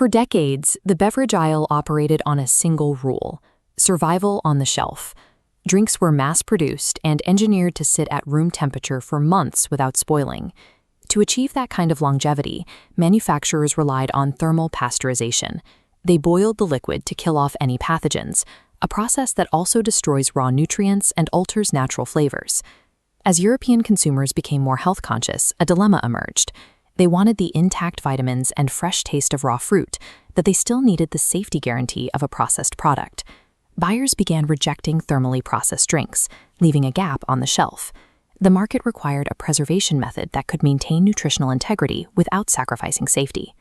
For decades, the beverage aisle operated on a single rule: survival on the shelf. Drinks were mass-produced and engineered to sit at room temperature for months without spoiling. To achieve that kind of longevity, manufacturers relied on thermal pasteurization. They boiled the liquid to kill off any pathogens, a process that also destroys raw nutrients and alters natural flavors. As European consumers became more health-conscious, a dilemma emerged. They wanted the intact vitamins and fresh taste of raw fruit, but they still needed the safety guarantee of a processed product. Buyers began rejecting thermally processed drinks, leaving a gap on the shelf. The market required a preservation method that could maintain nutritional integrity without sacrificing safety.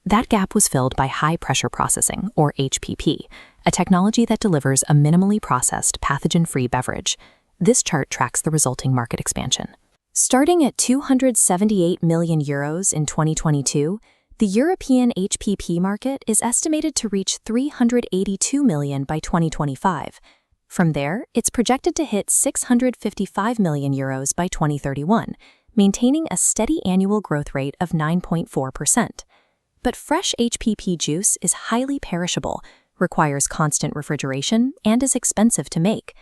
That gap was filled by high-pressure processing, or HPP, a technology that delivers a minimally processed, pathogen-free beverage. This chart tracks the resulting market expansion. Starting at €278 million in 2022, the European HPP market is estimated to reach €382 million by 2025. From there, it's projected to hit €655 million by 2031, maintaining a steady annual growth rate of 9.4%. But fresh HPP juice is highly perishable, requires constant refrigeration, and is expensive to make.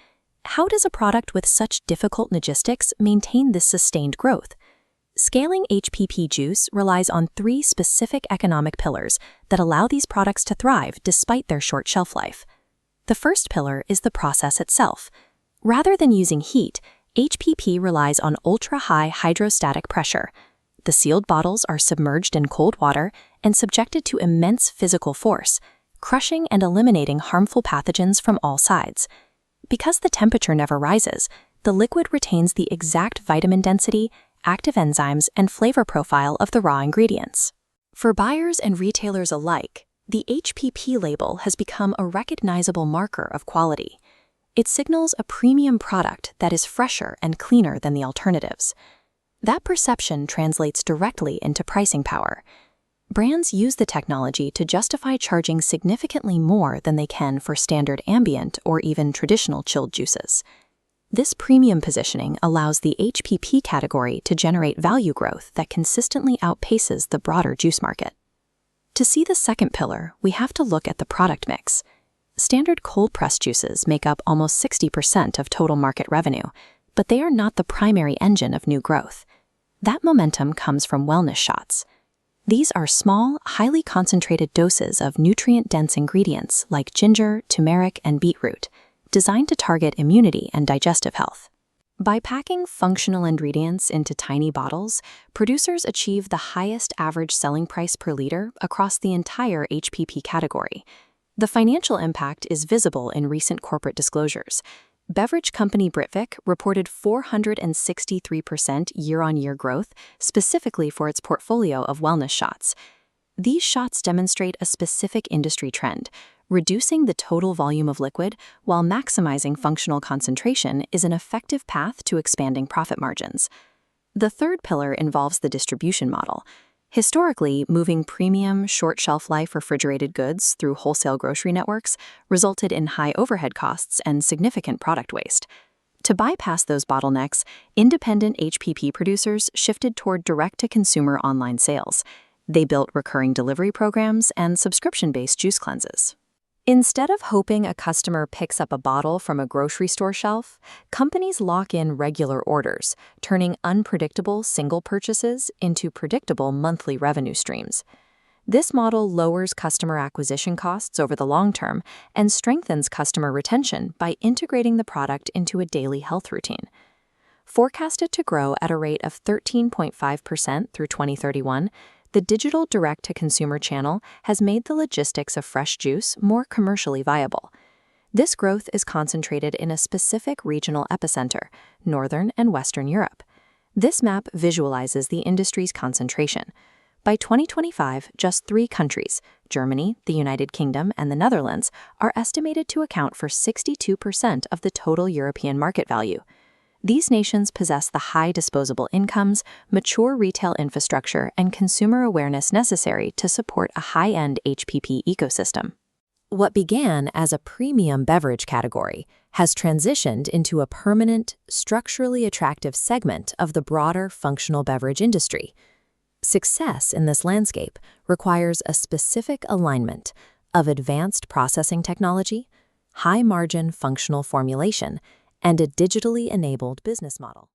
How does a product with such difficult logistics maintain this sustained growth? Scaling HPP juice relies on three specific economic pillars that allow these products to thrive despite their short shelf life. The first pillar is the process itself. Rather than using heat, HPP relies on ultra-high hydrostatic pressure. The sealed bottles are submerged in cold water and subjected to immense physical force, crushing and eliminating harmful pathogens from all sides. Because the temperature never rises, the liquid retains the exact vitamin density, active enzymes, and flavor profile of the raw ingredients. For buyers and retailers alike, the HPP label has become a recognizable marker of quality. It signals a premium product that is fresher and cleaner than the alternatives. That perception translates directly into pricing power. Brands use the technology to justify charging significantly more than they can for standard ambient or even traditional chilled juices. This premium positioning allows the HPP category to generate value growth that consistently outpaces the broader juice market. To see the second pillar, we have to look at the product mix. Standard cold-pressed juices make up almost 60% of total market revenue, but they are not the primary engine of new growth. That momentum comes from wellness shots. These are small, highly concentrated doses of nutrient-dense ingredients like ginger, turmeric, and beetroot, designed to target immunity and digestive health. By packing functional ingredients into tiny bottles, producers achieve the highest average selling price per liter across the entire HPP category. The financial impact is visible in recent corporate disclosures. Beverage company Beverage reported 463% year-on-year growth, specifically for its portfolio of wellness shots. These shots demonstrate a specific industry trend. Reducing the total volume of liquid while maximizing functional concentration is an effective path to expanding profit margins. The third pillar involves the distribution model. Historically, moving premium, short shelf life refrigerated goods through wholesale grocery networks resulted in high overhead costs and significant product waste. To bypass those bottlenecks, independent HPP producers shifted toward direct-to-consumer online sales. They built recurring delivery programs and subscription-based juice cleanses. Instead of hoping a customer picks up a bottle from a grocery store shelf, companies lock in regular orders, turning unpredictable single purchases into predictable monthly revenue streams. This model lowers customer acquisition costs over the long term and strengthens customer retention by integrating the product into a daily health routine. Forecasted to grow at a rate of 13.5% through 2031, the digital direct-to-consumer channel has made the logistics of fresh juice more commercially viable. This growth is concentrated in a specific regional epicenter, Northern and Western Europe. This map visualizes the industry's concentration. By 2025, just 3 countries, Germany, the United Kingdom, and the Netherlands, are estimated to account for 62% of the total European market value. These nations possess the high disposable incomes, mature retail infrastructure, and consumer awareness necessary to support a high-end HPP ecosystem. What began as a premium beverage category has transitioned into a permanent, structurally attractive segment of the broader functional beverage industry. Success in this landscape requires a specific alignment of advanced processing technology, high-margin functional formulation, and a digitally enabled business model.